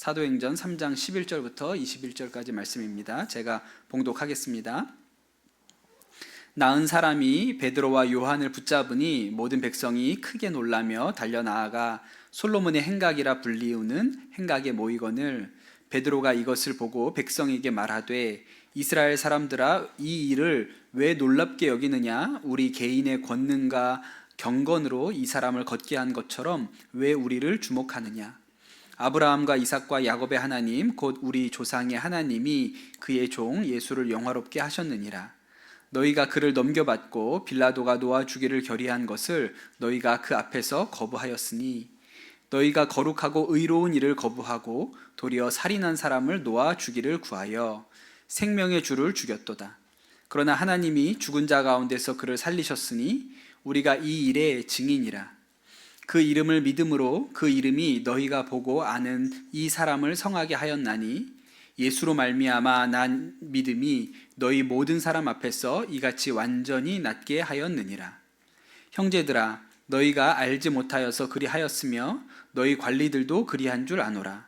사도행전 3장 11절부터 21절까지 말씀입니다. 제가 봉독하겠습니다. 나은 사람이 베드로와 요한을 붙잡으니 모든 백성이 크게 놀라며 달려나아가 솔로몬의 행각이라 불리우는 행각에 모이거늘 베드로가 이것을 보고 백성에게 말하되 이스라엘 사람들아, 이 일을 왜 놀랍게 여기느냐? 우리 개인의 권능과 경건으로 이 사람을 걷게 한 것처럼 왜 우리를 주목하느냐? 아브라함과 이삭과 야곱의 하나님 곧 우리 조상의 하나님이 그의 종 예수를 영화롭게 하셨느니라. 너희가 그를 넘겨받고 빌라도가 놓아 주기를 결의한 것을 너희가 그 앞에서 거부하였으니 너희가 거룩하고 의로운 일을 거부하고 도리어 살인한 사람을 놓아 주기를 구하여 생명의 주를 죽였도다. 그러나 하나님이 죽은 자 가운데서 그를 살리셨으니 우리가 이 일의 증인이라. 그 이름을 믿음으로 그 이름이 너희가 보고 아는 이 사람을 성하게 하였나니 예수로 말미암아 난 믿음이 너희 모든 사람 앞에서 이같이 완전히 낫게 하였느니라. 형제들아, 너희가 알지 못하여서 그리하였으며 너희 관리들도 그리한 줄 아노라.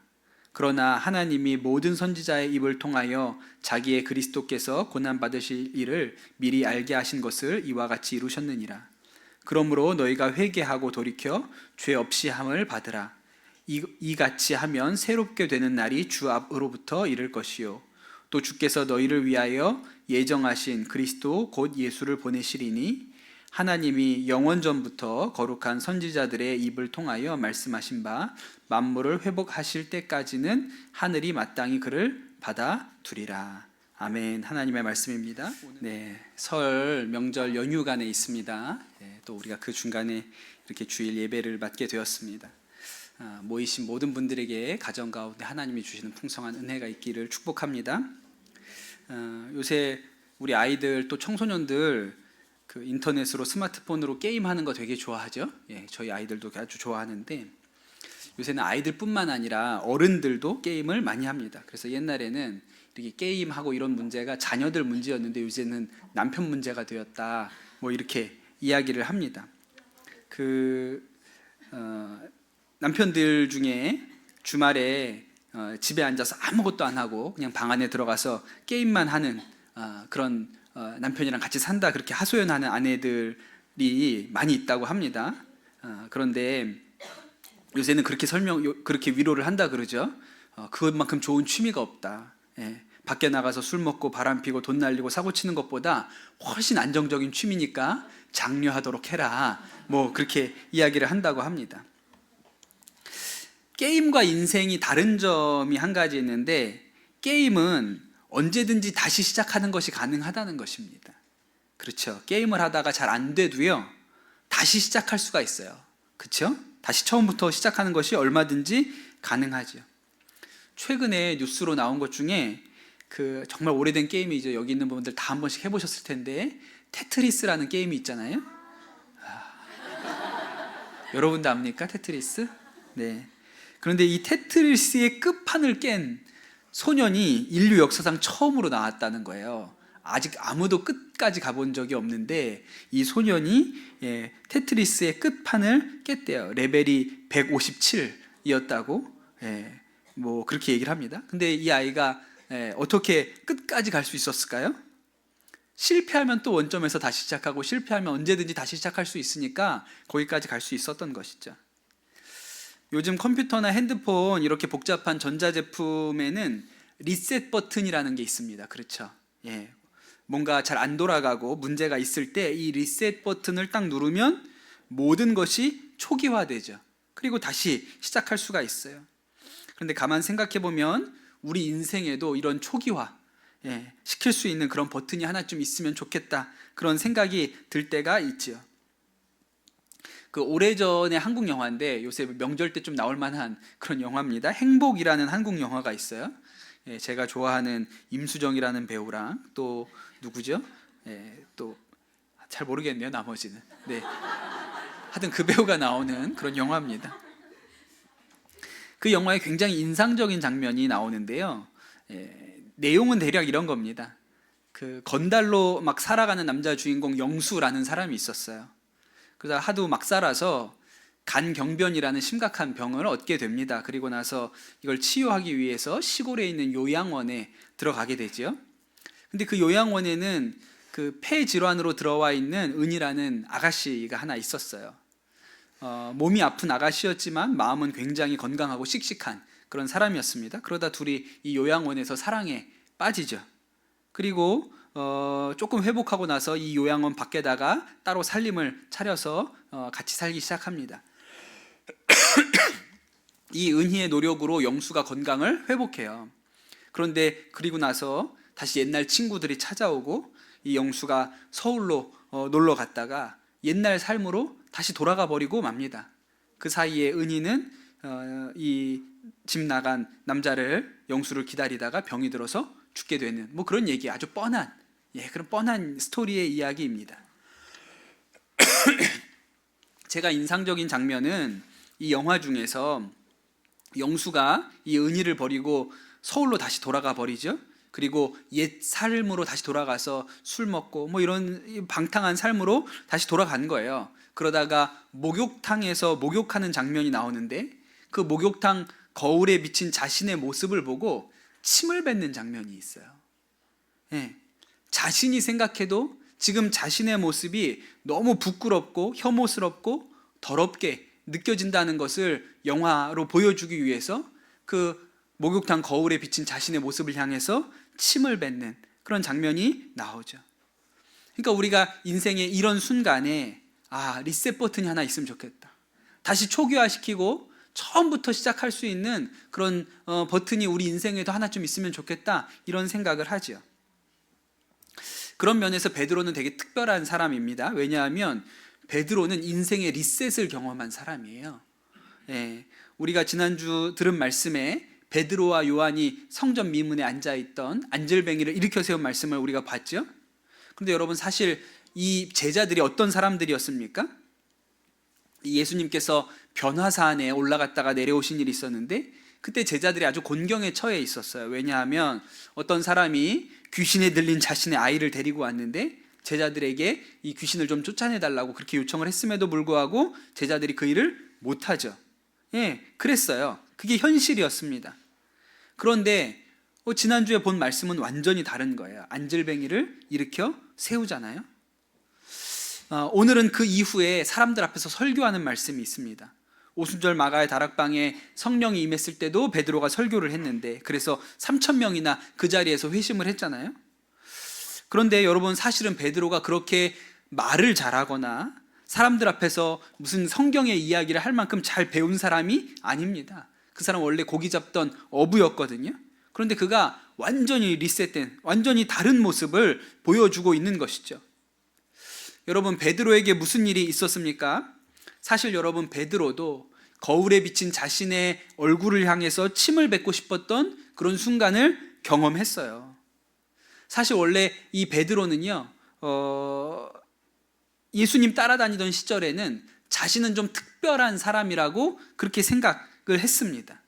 그러나 하나님이 모든 선지자의 입을 통하여 자기의 그리스도께서 고난받으실 일을 미리 알게 하신 것을 이와 같이 이루셨느니라. 그러므로 너희가 회개하고 돌이켜 죄 없이 함을 받으라. 이같이 하면 새롭게 되는 날이 주 앞으로부터 이를 것이요 또 주께서 너희를 위하여 예정하신 그리스도 곧 예수를 보내시리니 하나님이 영원 전부터 거룩한 선지자들의 입을 통하여 말씀하신 바 만물을 회복하실 때까지는 하늘이 마땅히 그를 받아두리라. 아멘. 하나님의 말씀입니다. 네, 설 명절 연휴간에 있습니다. 또 우리가 그 중간에 이렇게 주일 예배를 맡게 되었습니다. 모이신 모든 분들에게 가정 가운데 하나님이 주시는 풍성한 은혜가 있기를 축복합니다. 요새 우리 아이들 또 청소년들 그 인터넷으로 스마트폰으로 게임하는 거 되게 좋아하죠. 저희 아이들도 아주 좋아하는데 요새는 아이들뿐만 아니라 어른들도 게임을 많이 합니다. 그래서 옛날에는 이렇게 게임하고 이런 문제가 자녀들 문제였는데 요새는 남편 문제가 되었다. 뭐 이렇게 이야기를 합니다. 남편들 중에 주말에 집에 앉아서 아무것도 안 하고 그냥 방 안에 들어가서 게임만 하는 그런 남편이랑 같이 산다 그렇게 하소연하는 아내들이 많이 있다고 합니다. 그런데 요새는 그렇게 위로를 한다 그러죠. 그것만큼 좋은 취미가 없다. 밖에 나가서 술 먹고 바람 피고 돈 날리고 사고 치는 것보다 훨씬 안정적인 취미니까 장려하도록 해라. 뭐 그렇게 이야기를 한다고 합니다. 게임과 인생이 다른 점이 한 가지 있는데 게임은 언제든지 다시 시작하는 것이 가능하다는 것입니다. 그렇죠. 게임을 하다가 잘 안 돼도요 다시 시작할 수가 있어요. 그렇죠? 다시 처음부터 시작하는 것이 얼마든지 가능하죠. 최근에 뉴스로 나온 것 중에 정말 오래된 게임이죠. 여기 있는 분들 다 한 번씩 해보셨을 텐데 테트리스라는 게임이 있잖아요. 여러분도 압니까? 테트리스? 네. 그런데 이 테트리스의 끝판을 깬 소년이 인류 역사상 처음으로 나왔다는 거예요. 아직 아무도 끝까지 가본 적이 없는데 이 소년이 테트리스의 끝판을 깼대요. 레벨이 157이었다고 뭐 그렇게 얘기를 합니다. 근데 이 아이가 어떻게 끝까지 갈 수 있었을까요? 실패하면 또 원점에서 다시 시작하고 실패하면 언제든지 다시 시작할 수 있으니까 거기까지 갈 수 있었던 것이죠. 요즘 컴퓨터나 핸드폰 이렇게 복잡한 전자제품에는 리셋 버튼이라는 게 있습니다. 그렇죠? 뭔가 잘 안 돌아가고 문제가 있을 때 이 리셋 버튼을 딱 누르면 모든 것이 초기화되죠. 그리고 다시 시작할 수가 있어요. 그런데 가만 생각해 보면 우리 인생에도 이런 초기화 시킬 수 있는 그런 버튼이 하나쯤 있으면 좋겠다 그런 생각이 들 때가 있죠. 오래전에 한국 영화인데 요새 명절 때 좀 나올 만한 그런 영화입니다. 행복이라는 한국 영화가 있어요. 제가 좋아하는 임수정이라는 배우랑 또 누구죠? 또 잘 모르겠네요 나머지는. 하여튼 그 배우가 나오는 그런 영화입니다. 그 영화에 굉장히 인상적인 장면이 나오는데요. 내용은 대략 이런 겁니다. 건달로 막 살아가는 남자 주인공 영수라는 사람이 있었어요. 그래서 하도 막 살아서 간경변이라는 심각한 병을 얻게 됩니다. 그리고 나서 이걸 치유하기 위해서 시골에 있는 요양원에 들어가게 되죠. 근데 그 요양원에는 그 폐 질환으로 들어와 있는 은이라는 아가씨가 하나 있었어요. 몸이 아픈 아가씨였지만 마음은 굉장히 건강하고 씩씩한 그런 사람이었습니다. 그러다 둘이 이 요양원에서 사랑에 빠지죠. 그리고 조금 회복하고 나서 이 요양원 밖에다가 따로 살림을 차려서 같이 살기 시작합니다. 이 은희의 노력으로 영수가 건강을 회복해요. 그런데 그리고 나서 다시 옛날 친구들이 찾아오고 이 영수가 서울로 놀러 갔다가 옛날 삶으로 다시 돌아가 버리고 맙니다. 그 사이에 은희는 이 집 나간 남자를, 영수를 기다리다가 병이 들어서 죽게 되는 뭐 그런 얘기, 아주 뻔한 그런 뻔한 스토리의 이야기입니다. 제가 인상적인 장면은 이 영화 중에서 영수가 이 은희를 버리고 서울로 다시 돌아가 버리죠. 그리고 옛 삶으로 다시 돌아가서 술 먹고 뭐 이런 방탕한 삶으로 다시 돌아간 거예요. 그러다가 목욕탕에서 목욕하는 장면이 나오는데 그 목욕탕 거울에 비친 자신의 모습을 보고 침을 뱉는 장면이 있어요. 자신이 생각해도 지금 자신의 모습이 너무 부끄럽고 혐오스럽고 더럽게 느껴진다는 것을 영화로 보여주기 위해서 그 목욕탕 거울에 비친 자신의 모습을 향해서 침을 뱉는 그런 장면이 나오죠. 그러니까 우리가 인생의 이런 순간에 리셋 버튼이 하나 있으면 좋겠다. 다시 초기화시키고 처음부터 시작할 수 있는 그런 버튼이 우리 인생에도 하나쯤 있으면 좋겠다, 이런 생각을 하죠. 그런 면에서 베드로는 되게 특별한 사람입니다. 왜냐하면 베드로는 인생의 리셋을 경험한 사람이에요. 우리가 지난주 들은 말씀에 베드로와 요한이 성전 미문에 앉아있던 안절뱅이를 일으켜 세운 말씀을 우리가 봤죠. 그런데 여러분, 사실 이 제자들이 어떤 사람들이었습니까? 예수님께서 변화산에 올라갔다가 내려오신 일이 있었는데 그때 제자들이 아주 곤경에 처해 있었어요. 왜냐하면 어떤 사람이 귀신에 들린 자신의 아이를 데리고 왔는데 제자들에게 이 귀신을 좀 쫓아내달라고 그렇게 요청을 했음에도 불구하고 제자들이 그 일을 못하죠. 그랬어요. 그게 현실이었습니다. 그런데 지난주에 본 말씀은 완전히 다른 거예요. 안절뱅이를 일으켜 세우잖아요. 오늘은 그 이후에 사람들 앞에서 설교하는 말씀이 있습니다. 오순절 마가의 다락방에 성령이 임했을 때도 베드로가 설교를 했는데 그래서 3,000명이나 그 자리에서 회심을 했잖아요. 그런데 여러분, 사실은 베드로가 그렇게 말을 잘하거나 사람들 앞에서 무슨 성경의 이야기를 할 만큼 잘 배운 사람이 아닙니다. 그 사람 원래 고기 잡던 어부였거든요. 그런데 그가 완전히 리셋된, 완전히 다른 모습을 보여주고 있는 것이죠. 여러분, 베드로에게 무슨 일이 있었습니까? 사실 여러분, 베드로도 거울에 비친 자신의 얼굴을 향해서 침을 뱉고 싶었던 그런 순간을 경험했어요. 사실 원래 이 베드로는요, 예수님 따라다니던 시절에는 자신은 좀 특별한 사람이라고 그렇게 생각을 했습니다.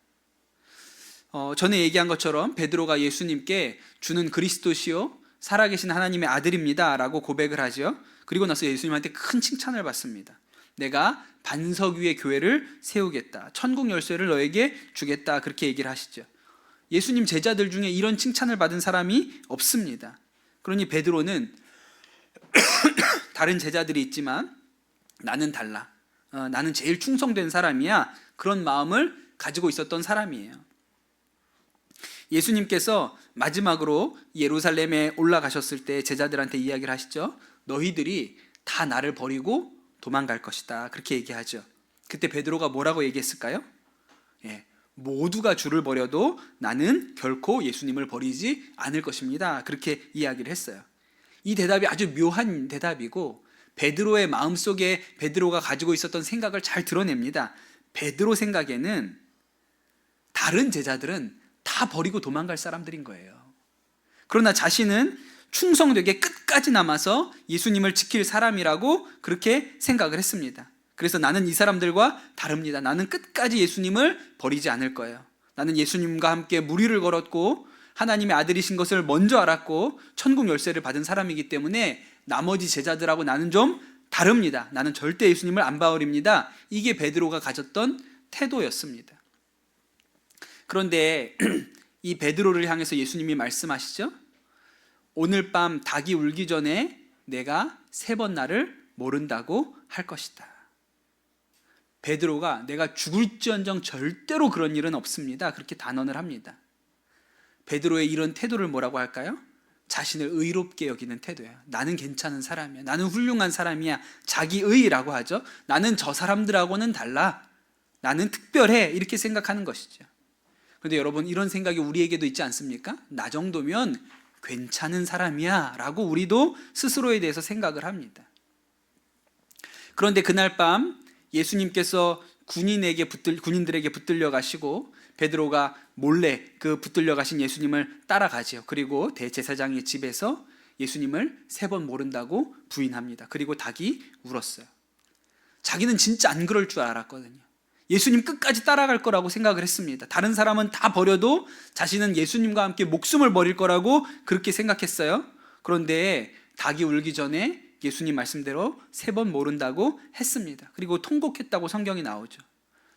전에 얘기한 것처럼 베드로가 예수님께 주는 그리스도시요 살아계신 하나님의 아들입니다 라고 고백을 하죠. 그리고 나서 예수님한테 큰 칭찬을 받습니다. 내가 반석 위에 교회를 세우겠다, 천국 열쇠를 너에게 주겠다, 그렇게 얘기를 하시죠. 예수님 제자들 중에 이런 칭찬을 받은 사람이 없습니다. 그러니 베드로는 다른 제자들이 있지만 나는 달라, 나는 제일 충성된 사람이야, 그런 마음을 가지고 있었던 사람이에요. 예수님께서 마지막으로 예루살렘에 올라가셨을 때 제자들한테 이야기를 하시죠. 너희들이 다 나를 버리고 도망갈 것이다, 그렇게 얘기하죠. 그때 베드로가 뭐라고 얘기했을까요? 모두가 주를 버려도 나는 결코 예수님을 버리지 않을 것입니다, 그렇게 이야기를 했어요. 이 대답이 아주 묘한 대답이고 베드로의 마음속에 베드로가 가지고 있었던 생각을 잘 드러냅니다. 베드로 생각에는 다른 제자들은 다 버리고 도망갈 사람들인 거예요. 그러나 자신은 충성되게 끝까지 남아서 예수님을 지킬 사람이라고 그렇게 생각을 했습니다. 그래서 나는 이 사람들과 다릅니다. 나는 끝까지 예수님을 버리지 않을 거예요. 나는 예수님과 함께 무리를 걸었고 하나님의 아들이신 것을 먼저 알았고 천국 열쇠를 받은 사람이기 때문에 나머지 제자들하고 나는 좀 다릅니다. 나는 절대 예수님을 안 봐버립니다. 이게 베드로가 가졌던 태도였습니다. 그런데 이 베드로를 향해서 예수님이 말씀하시죠. 오늘 밤 닭이 울기 전에 내가 3번 나를 모른다고 할 것이다. 베드로가 내가 죽을지언정 절대로 그런 일은 없습니다. 그렇게 단언을 합니다. 베드로의 이런 태도를 뭐라고 할까요? 자신을 의롭게 여기는 태도예요. 나는 괜찮은 사람이야. 나는 훌륭한 사람이야. 자기의라고 하죠. 나는 저 사람들하고는 달라. 나는 특별해. 이렇게 생각하는 것이죠. 그런데 여러분, 이런 생각이 우리에게도 있지 않습니까? 나 정도면 괜찮은 사람이야 라고 우리도 스스로에 대해서 생각을 합니다. 그런데 그날 밤 예수님께서 군인들에게 붙들려 가시고 베드로가 몰래 그 붙들려 가신 예수님을 따라가지요. 그리고 대제사장의 집에서 예수님을 3번 모른다고 부인합니다. 그리고 닭이 울었어요. 자기는 진짜 안 그럴 줄 알았거든요. 예수님 끝까지 따라갈 거라고 생각을 했습니다. 다른 사람은 다 버려도 자신은 예수님과 함께 목숨을 버릴 거라고 그렇게 생각했어요. 그런데 닭이 울기 전에 예수님 말씀대로 3번 모른다고 했습니다. 그리고 통곡했다고 성경이 나오죠.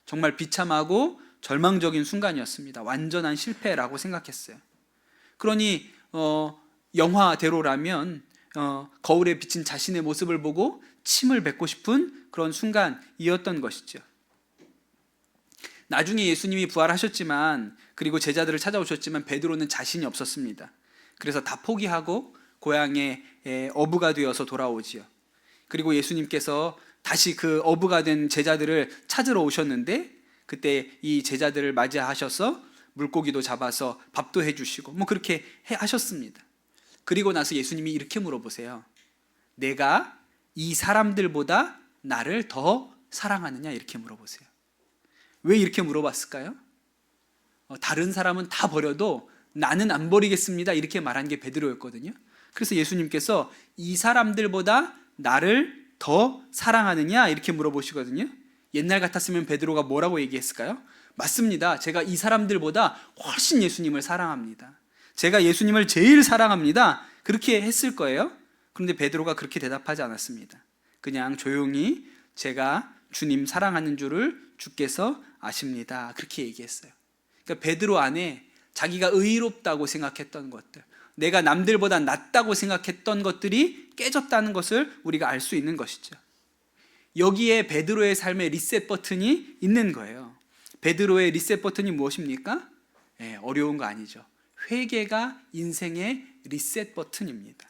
정말 비참하고 절망적인 순간이었습니다. 완전한 실패라고 생각했어요. 그러니 영화대로라면 거울에 비친 자신의 모습을 보고 침을 뱉고 싶은 그런 순간이었던 것이죠. 나중에 예수님이 부활하셨지만, 그리고 제자들을 찾아오셨지만 베드로는 자신이 없었습니다. 그래서 다 포기하고 고향의 어부가 되어서 돌아오지요. 그리고 예수님께서 다시 그 어부가 된 제자들을 찾으러 오셨는데, 그때 이 제자들을 맞이하셔서 물고기도 잡아서 밥도 해주시고 그렇게 하셨습니다. 그리고 나서 예수님이 이렇게 물어보세요. 내가 이 사람들보다 나를 더 사랑하느냐? 이렇게 물어보세요. 왜 이렇게 물어봤을까요? 다른 사람은 다 버려도 나는 안 버리겠습니다. 이렇게 말한 게 베드로였거든요. 그래서 예수님께서 이 사람들보다 나를 더 사랑하느냐? 이렇게 물어보시거든요. 옛날 같았으면 베드로가 뭐라고 얘기했을까요? 맞습니다. 제가 이 사람들보다 훨씬 예수님을 사랑합니다. 제가 예수님을 제일 사랑합니다. 그렇게 했을 거예요. 그런데 베드로가 그렇게 대답하지 않았습니다. 그냥 조용히 제가 주님 사랑하는 줄을 주께서 아십니다. 그렇게 얘기했어요. 그러니까 베드로 안에 자기가 의롭다고 생각했던 것들, 내가 남들보다 낫다고 생각했던 것들이 깨졌다는 것을 우리가 알 수 있는 것이죠. 여기에 베드로의 삶의 리셋 버튼이 있는 거예요. 베드로의 리셋 버튼이 무엇입니까? 어려운 거 아니죠. 회개가 인생의 리셋 버튼입니다.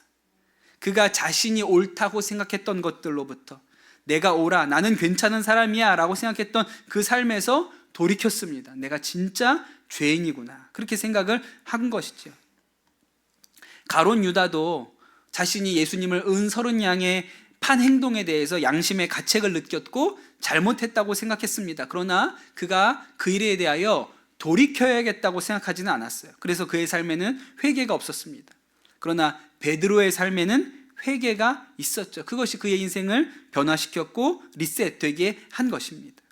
그가 자신이 옳다고 생각했던 것들로부터 내가 옳아, 나는 괜찮은 사람이야 라고 생각했던 그 삶에서 돌이켰습니다. 내가 진짜 죄인이구나, 그렇게 생각을 한 것이죠. 가룟 유다도 자신이 예수님을 은서른 양의 판 행동에 대해서 양심의 가책을 느꼈고 잘못했다고 생각했습니다. 그러나 그가 그 일에 대하여 돌이켜야겠다고 생각하지는 않았어요. 그래서 그의 삶에는 회개가 없었습니다. 그러나 베드로의 삶에는 회개가 있었죠. 그것이 그의 인생을 변화시켰고 리셋되게 한 것입니다.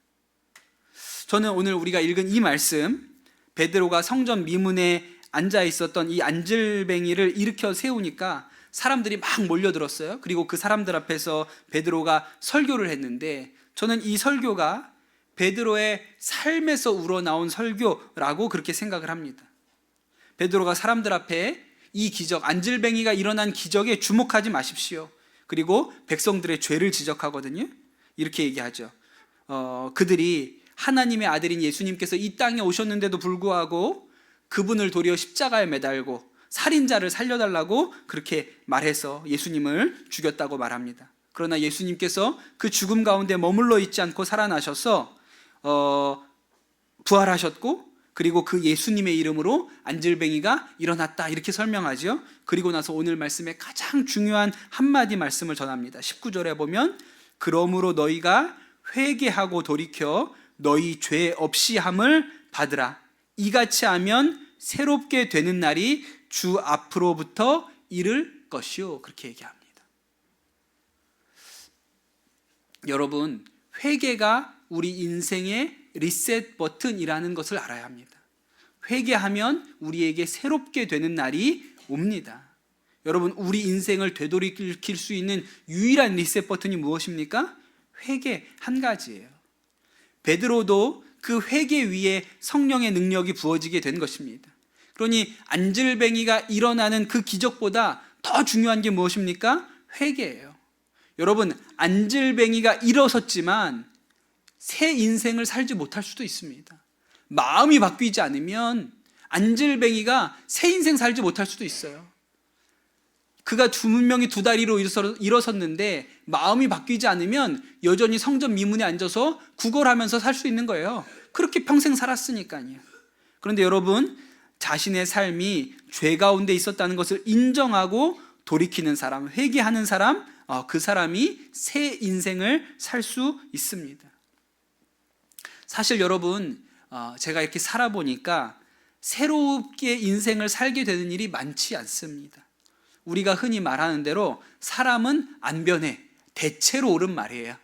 저는 오늘 우리가 읽은 이 말씀, 베드로가 성전 미문에 앉아 있었던 이 안질뱅이를 일으켜 세우니까 사람들이 막 몰려들었어요. 그리고 그 사람들 앞에서 베드로가 설교를 했는데, 저는 이 설교가 베드로의 삶에서 우러나온 설교라고 그렇게 생각을 합니다. 베드로가 사람들 앞에 이 기적, 안질뱅이가 일어난 기적에 주목하지 마십시오. 그리고 백성들의 죄를 지적하거든요. 이렇게 얘기하죠. 그들이 하나님의 아들인 예수님께서 이 땅에 오셨는데도 불구하고 그분을 도리어 십자가에 매달고 살인자를 살려달라고 그렇게 말해서 예수님을 죽였다고 말합니다. 그러나 예수님께서 그 죽음 가운데 머물러 있지 않고 살아나셔서 부활하셨고, 그리고 그 예수님의 이름으로 안질뱅이가 일어났다, 이렇게 설명하죠. 그리고 나서 오늘 말씀의 가장 중요한 한마디 말씀을 전합니다. 19절에 보면 그러므로 너희가 회개하고 돌이켜 너희 죄 없이 함을 받으라. 이같이 하면 새롭게 되는 날이 주 앞으로부터 이를 것이요, 그렇게 얘기합니다. 여러분, 회개가 우리 인생의 리셋 버튼이라는 것을 알아야 합니다. 회개하면 우리에게 새롭게 되는 날이 옵니다. 여러분, 우리 인생을 되돌이킬 수 있는 유일한 리셋 버튼이 무엇입니까? 회개 한 가지예요. 베드로도 그 회개 위에 성령의 능력이 부어지게 된 것입니다. 그러니 안질뱅이가 일어나는 그 기적보다 더 중요한 게 무엇입니까? 회개예요. 여러분, 안질뱅이가 일어섰지만 새 인생을 살지 못할 수도 있습니다. 마음이 바뀌지 않으면 안질뱅이가 새 인생 살지 못할 수도 있어요. 그가 분명히 두 다리로 일어섰는데 마음이 바뀌지 않으면 여전히 성전 미문에 앉아서 구걸하면서 살 수 있는 거예요. 그렇게 평생 살았으니까요. 그런데 여러분, 자신의 삶이 죄 가운데 있었다는 것을 인정하고 돌이키는 사람, 회개하는 사람, 그 사람이 새 인생을 살 수 있습니다. 사실 여러분, 제가 이렇게 살아보니까 새롭게 인생을 살게 되는 일이 많지 않습니다. 우리가 흔히 말하는 대로 사람은 안 변해. 대체로 옳은 말이에요.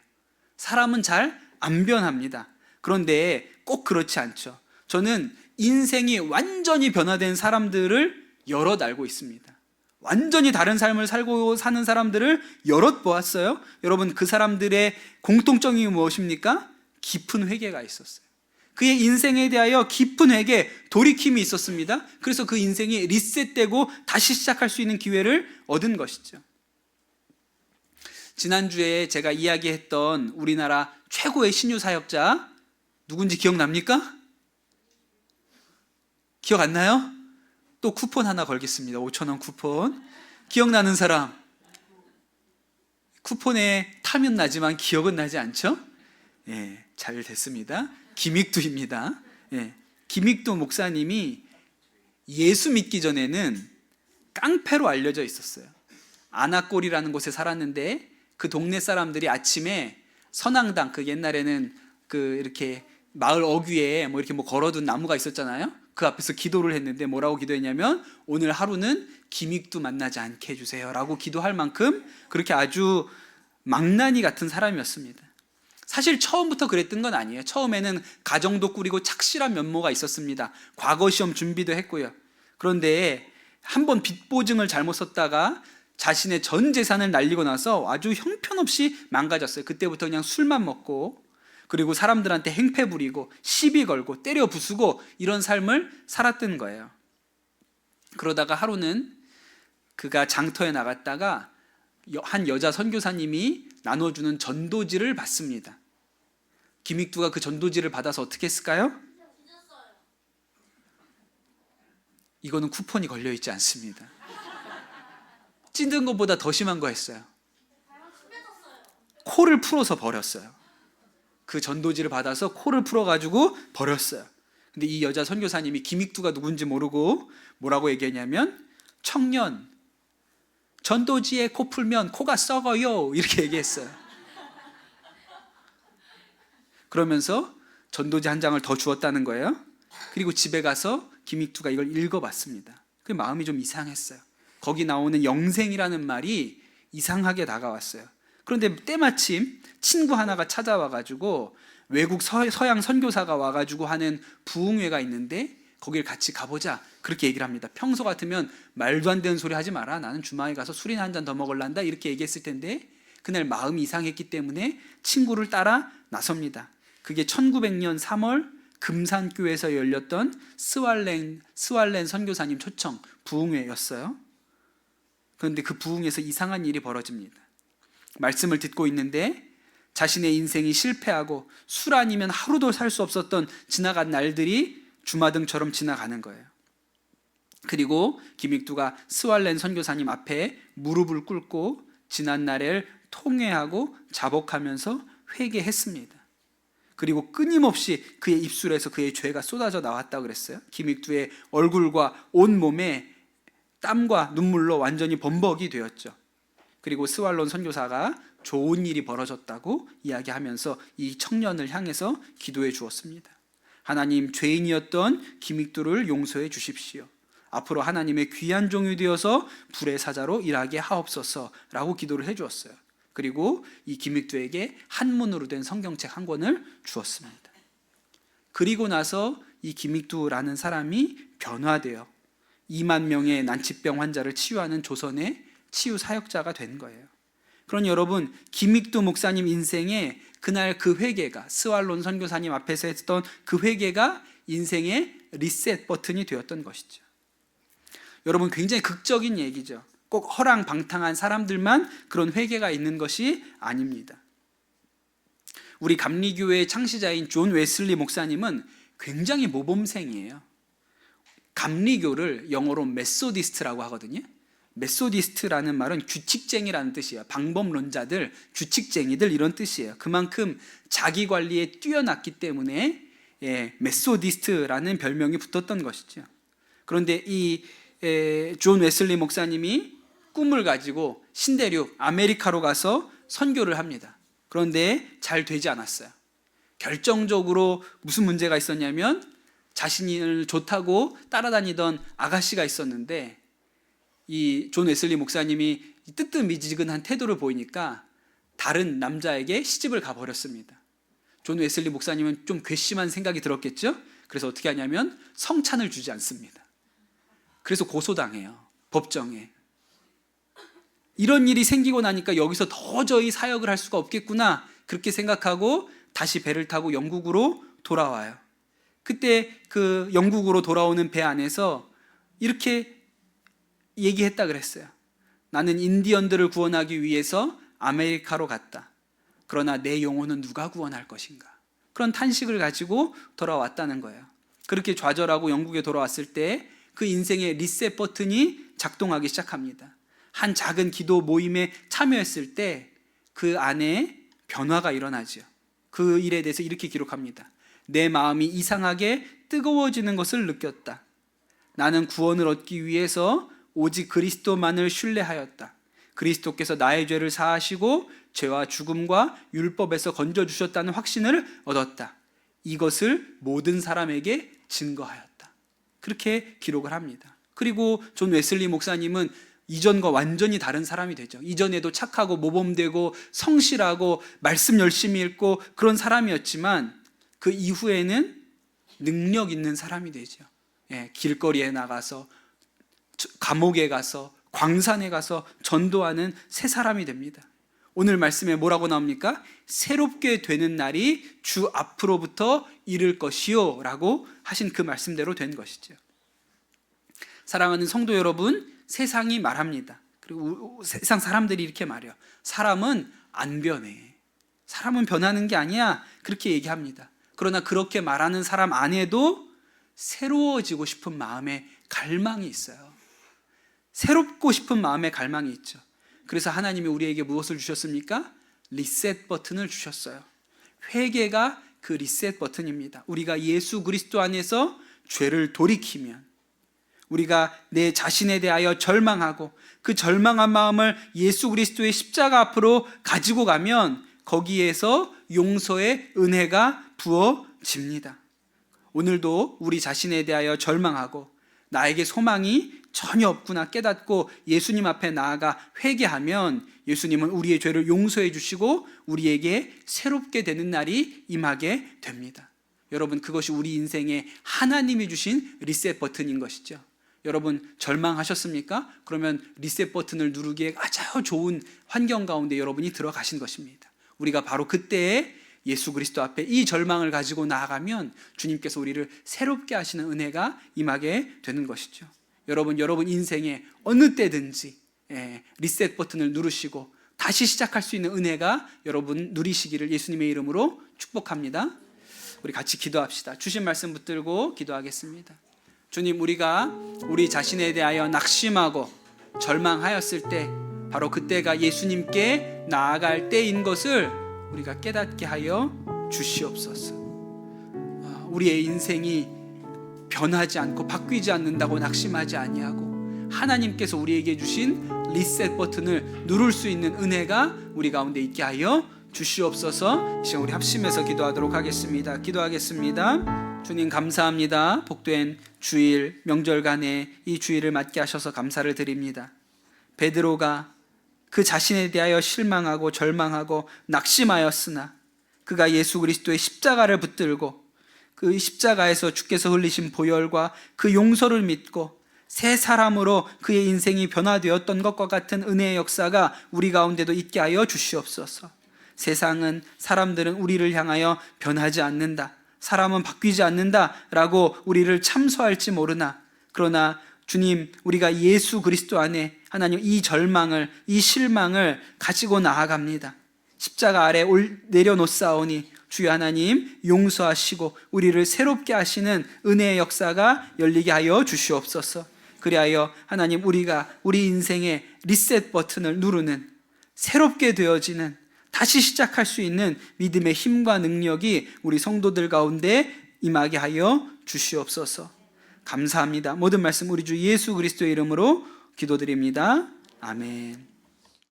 사람은 잘 안 변합니다. 그런데 꼭 그렇지 않죠. 저는 인생이 완전히 변화된 사람들을 여럿 알고 있습니다. 완전히 다른 삶을 살고 사는 사람들을 여럿 보았어요. 여러분, 그 사람들의 공통점이 무엇입니까? 깊은 회개가 있었어요. 그의 인생에 대하여 깊은 회개, 돌이킴이 있었습니다. 그래서 그 인생이 리셋되고 다시 시작할 수 있는 기회를 얻은 것이죠. 지난주에 제가 이야기했던 우리나라 최고의 신유 사역자 누군지 기억납니까? 기억 안 나요? 또 쿠폰 하나 걸겠습니다. 5,000원 쿠폰. 기억나는 사람? 쿠폰에 타면 나지만 기억은 나지 않죠? 예, 잘 됐습니다. 김익두입니다. 예, 김익두 목사님이 예수 믿기 전에는 깡패로 알려져 있었어요. 아나꼴이라는 곳에 살았는데 그 동네 사람들이 아침에 선앙당, 그 옛날에는 그 이렇게 마을 어귀에 이렇게 걸어둔 나무가 있었잖아요. 그 앞에서 기도를 했는데 뭐라고 기도했냐면 오늘 하루는 김익두 만나지 않게 해주세요 라고 기도할 만큼 그렇게 아주 망나니 같은 사람이었습니다. 사실 처음부터 그랬던 건 아니에요. 처음에는 가정도 꾸리고 착실한 면모가 있었습니다. 과거 시험 준비도 했고요. 그런데 한번 빚 보증을 잘못 썼다가 자신의 전 재산을 날리고 나서 아주 형편없이 망가졌어요. 그때부터 그냥 술만 먹고, 그리고 사람들한테 행패 부리고 시비 걸고 때려 부수고 이런 삶을 살았던 거예요. 그러다가 하루는 그가 장터에 나갔다가 한 여자 선교사님이 나눠주는 전도지를 받습니다. 김익두가 그 전도지를 받아서 어떻게 했을까요? 이거는 쿠폰이 걸려있지 않습니다. 찐든 것보다 더 심한 거 했어요. 코를 풀어서 버렸어요. 그 전도지를 받아서 코를 풀어가지고 버렸어요. 근데 이 여자 선교사님이 김익두가 누군지 모르고 뭐라고 얘기했냐면, 청년, 전도지에 코 풀면 코가 썩어요, 이렇게 얘기했어요. 그러면서 전도지 한 장을 더 주었다는 거예요. 그리고 집에 가서 김익두가 이걸 읽어봤습니다. 그 마음이 좀 이상했어요. 거기 나오는 영생이라는 말이 이상하게 다가왔어요. 그런데 때마침 친구 하나가 찾아와가지고 외국 서양 선교사가 와가지고 하는 부흥회가 있는데 거길 같이 가보자, 그렇게 얘기를 합니다. 평소 같으면 말도 안 되는 소리 하지 마라, 나는 주말에 가서 술이나 한 잔 더 먹을란다, 이렇게 얘기했을 텐데 그날 마음이 이상했기 때문에 친구를 따라 나섭니다. 그게 1900년 3월 금산교에서 열렸던 스왈렌 선교사님 초청 부흥회였어요. 그런데 그 부흥에서 이상한 일이 벌어집니다. 말씀을 듣고 있는데 자신의 인생이 실패하고 술 아니면 하루도 살 수 없었던 지나간 날들이 주마등처럼 지나가는 거예요. 그리고 김익두가 스왈렌 선교사님 앞에 무릎을 꿇고 지난 날을 통회하고 자복하면서 회개했습니다. 그리고 끊임없이 그의 입술에서 그의 죄가 쏟아져 나왔다고 그랬어요. 김익두의 얼굴과 온 몸에 땀과 눈물로 완전히 범벅이 되었죠. 그리고 스왈론 선교사가 좋은 일이 벌어졌다고 이야기하면서 이 청년을 향해서 기도해 주었습니다. 하나님, 죄인이었던 김익두를 용서해 주십시오. 앞으로 하나님의 귀한 종이 되어서 불의 사자로 일하게 하옵소서라고 기도를 해 주었어요. 그리고 이 김익두에게 한문으로 된 성경책 한 권을 주었습니다. 그리고 나서 이 김익두라는 사람이 변화되어 2만 명의 난치병 환자를 치유하는 조선의 치유 사역자가 된 거예요. 그런 여러분, 김익두 목사님 인생에 그날 그 회개가, 스왈론 선교사님 앞에서 했던 그 회개가 인생의 리셋 버튼이 되었던 것이죠. 여러분, 굉장히 극적인 얘기죠. 꼭 허랑방탕한 사람들만 그런 회개가 있는 것이 아닙니다. 우리 감리교회의 창시자인 존 웨슬리 목사님은 굉장히 모범생이에요. 감리교를 영어로 메소디스트라고 하거든요. 메소디스트라는 말은 규칙쟁이라는 뜻이에요. 방법론자들, 규칙쟁이들 이런 뜻이에요. 그만큼 자기 관리에 뛰어났기 때문에 메소디스트라는 별명이 붙었던 것이죠. 그런데 이 존 웨슬리 목사님이 꿈을 가지고 신대륙 아메리카로 가서 선교를 합니다. 그런데 잘 되지 않았어요. 결정적으로 무슨 문제가 있었냐면 자신을 좋다고 따라다니던 아가씨가 있었는데 이 존 웨슬리 목사님이 뜨뜻미지근한 태도를 보이니까 다른 남자에게 시집을 가버렸습니다. 존 웨슬리 목사님은 좀 괘씸한 생각이 들었겠죠? 그래서 어떻게 하냐면 성찬을 주지 않습니다. 그래서 고소당해요, 법정에. 이런 일이 생기고 나니까 여기서 도저히 사역을 할 수가 없겠구나 그렇게 생각하고 다시 배를 타고 영국으로 돌아와요. 그때 그 영국으로 돌아오는 배 안에서 이렇게 얘기했다 그랬어요. 나는 인디언들을 구원하기 위해서 아메리카로 갔다. 그러나 내 영혼은 누가 구원할 것인가? 그런 탄식을 가지고 돌아왔다는 거예요. 그렇게 좌절하고 영국에 돌아왔을 때 그 인생의 리셋 버튼이 작동하기 시작합니다. 한 작은 기도 모임에 참여했을 때 그 안에 변화가 일어나죠. 그 일에 대해서 이렇게 기록합니다. 내 마음이 이상하게 뜨거워지는 것을 느꼈다. 나는 구원을 얻기 위해서 오직 그리스도만을 신뢰하였다. 그리스도께서 나의 죄를 사하시고 죄와 죽음과 율법에서 건져주셨다는 확신을 얻었다. 이것을 모든 사람에게 증거하였다. 그렇게 기록을 합니다. 그리고 존 웨슬리 목사님은 이전과 완전히 다른 사람이 되죠. 이전에도 착하고 모범되고 성실하고 말씀 열심히 읽고 그런 사람이었지만 그 이후에는 능력 있는 사람이 되죠. 길거리에 나가서 감옥에 가서 광산에 가서 전도하는 새 사람이 됩니다. 오늘 말씀에 뭐라고 나옵니까? 새롭게 되는 날이 주 앞으로부터 이를 것이요 라고 하신 그 말씀대로 된 것이죠. 사랑하는 성도 여러분, 세상이 말합니다. 그리고 세상 사람들이 이렇게 말해요. 사람은 안 변해. 사람은 변하는 게 아니야. 그렇게 얘기합니다. 그러나 그렇게 말하는 사람 안에도 새로워지고 싶은 마음의 갈망이 있어요. 새롭고 싶은 마음의 갈망이 있죠. 그래서 하나님이 우리에게 무엇을 주셨습니까? 리셋 버튼을 주셨어요. 회개가 그 리셋 버튼입니다. 우리가 예수 그리스도 안에서 죄를 돌이키면, 우리가 내 자신에 대하여 절망하고 그 절망한 마음을 예수 그리스도의 십자가 앞으로 가지고 가면 거기에서 용서의 은혜가 부어집니다. 오늘도 우리 자신에 대하여 절망하고 나에게 소망이 전혀 없구나 깨닫고 예수님 앞에 나아가 회개하면 예수님은 우리의 죄를 용서해 주시고 우리에게 새롭게 되는 날이 임하게 됩니다. 여러분, 그것이 우리 인생에 하나님이 주신 리셋 버튼인 것이죠. 여러분, 절망하셨습니까? 그러면 리셋 버튼을 누르기에 아주 좋은 환경 가운데 여러분이 들어가신 것입니다. 우리가 바로 그때에 예수 그리스도 앞에 이 절망을 가지고 나아가면 주님께서 우리를 새롭게 하시는 은혜가 임하게 되는 것이죠. 여러분 인생에 어느 때든지 리셋 버튼을 누르시고 다시 시작할 수 있는 은혜가 여러분 누리시기를 예수님의 이름으로 축복합니다. 우리 같이 기도합시다. 주신 말씀 붙들고 기도하겠습니다. 주님, 우리가 우리 자신에 대하여 낙심하고 절망하였을 때 바로 그때가 예수님께 나아갈 때인 것을 우리가 깨닫게 하여 주시옵소서. 우리의 인생이 변하지 않고 바뀌지 않는다고 낙심하지 아니하고 하나님께서 우리에게 주신 리셋 버튼을 누를 수 있는 은혜가 우리 가운데 있게 하여 주시옵소서. 이 시간 우리 합심해서 기도하도록 하겠습니다. 기도하겠습니다. 주님, 감사합니다. 복된 주일, 명절간에 이 주일을 맞게 하셔서 감사를 드립니다. 베드로가 그 자신에 대하여 실망하고 절망하고 낙심하였으나 그가 예수 그리스도의 십자가를 붙들고 그 십자가에서 주께서 흘리신 보혈과 그 용서를 믿고 새 사람으로 그의 인생이 변화되었던 것과 같은 은혜의 역사가 우리 가운데도 있게 하여 주시옵소서. 세상은, 사람들은 우리를 향하여 변하지 않는다, 사람은 바뀌지 않는다라고 우리를 참소할지 모르나, 그러나 주님, 우리가 예수 그리스도 안에 하나님 이 절망을, 이 실망을 가지고 나아갑니다. 십자가 아래 내려놓사오니 주여 하나님 용서하시고 우리를 새롭게 하시는 은혜의 역사가 열리게 하여 주시옵소서. 그리하여 하나님 우리가 우리 인생의 리셋 버튼을 누르는, 새롭게 되어지는, 다시 시작할 수 있는 믿음의 힘과 능력이 우리 성도들 가운데 임하게 하여 주시옵소서. 감사합니다. 모든 말씀 우리 주 예수 그리스도의 이름으로 기도드립니다. 아멘.